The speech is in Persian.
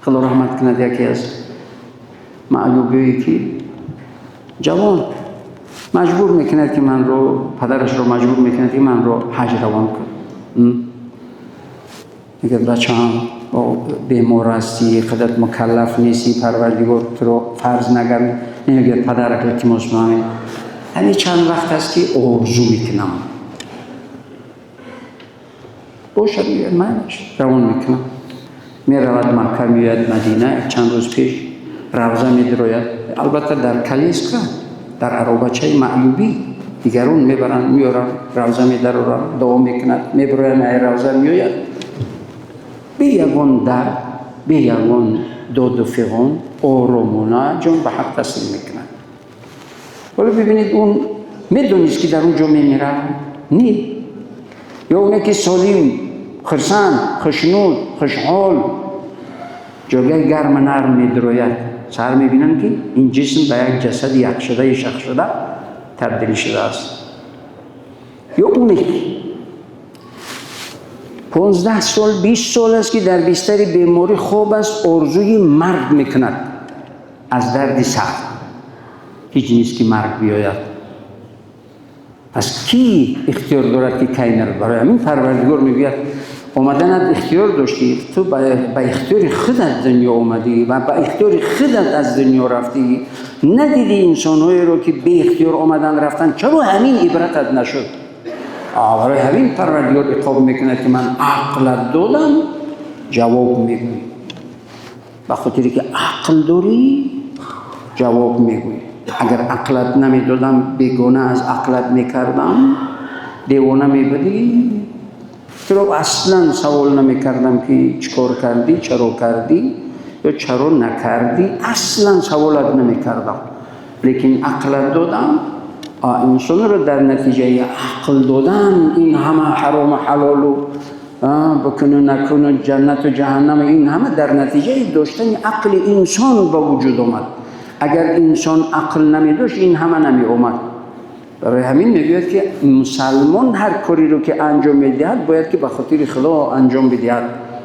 خدا رحمت کند یکی از معیوبی که جوان مجبور میکند که من رو، پدرش رو مجبور میکند که من رو حج روان کن. میگه بچه هم بیمار هستی، خودت مکلف نیستی، پروردگار تو رو فرض نگرد. نمیگه پدرک التماس میکنه. همین چند وقت است که آرزو میکنم باشد، میگه منش روان میکنم. میرود مکه، میاد مدینه. چند روز پیش روزه میدروید، البته در کلیسکا در عربچه معیوبی دیگرون میبرن میارن روزه میدرورن، دعا میکند، میبرن ای روزه میآید. به یگان در به یگان داد و فغان آرامانه جان به حق تسلیم میکنند. ولی ببینید اون میدونید که در اونجا میمیرد؟ نی. یا اونه که سالم، خرسند، خوشنود، خوشحال جاگه گرم نرم میدروید، سر میبینن که این جسم به یک جسد یک شده شخ شده تبدیل شده است. یا اونه که 15 سال 20 سال است که در بستر بیماری خواب است، آرزوی مرگ میکند از درد سر، هیچ نیست که مرگ بیاید. پس کی اختیار دارد که کی نرد؟ برای همین پروردگار میگوید آمدنت اختیار داشتی، تو به اختیار خودت دنیا آمدی و به اختیار خودت از دنیا رفتی. ندیدی انسانهایی رو که به اختیار آمدن رفتن، چرا همین عبرتت نشد؟ برای همین پروردگار عقاب میکند که من عقلت دادم جواب میگوی. به خاطری که عقل داری جواب میگوی. اگر عقلت نمیدادم بیگانه از عقلت میکردم دیوانه میبودی. چرا اصلا سوال نمیکردم که چکار کردی، چرا کردی یا چرا نکردی، اصلا سوالت نمیکردم. لیکن عقلت دادم. انسان رو در نتیجه عقل دادن این همه حرام و حلال و بکنه نکنه جنت و جهنم، این همه در نتیجه داشتن عقل انسان به وجود آمد. اگر انسان عقل نمی داشت این همه نمی آمد. برای همین میگوید که مسلمان هر کاری رو که انجام میدهد باید که به خاطر خدا انجام بدهد.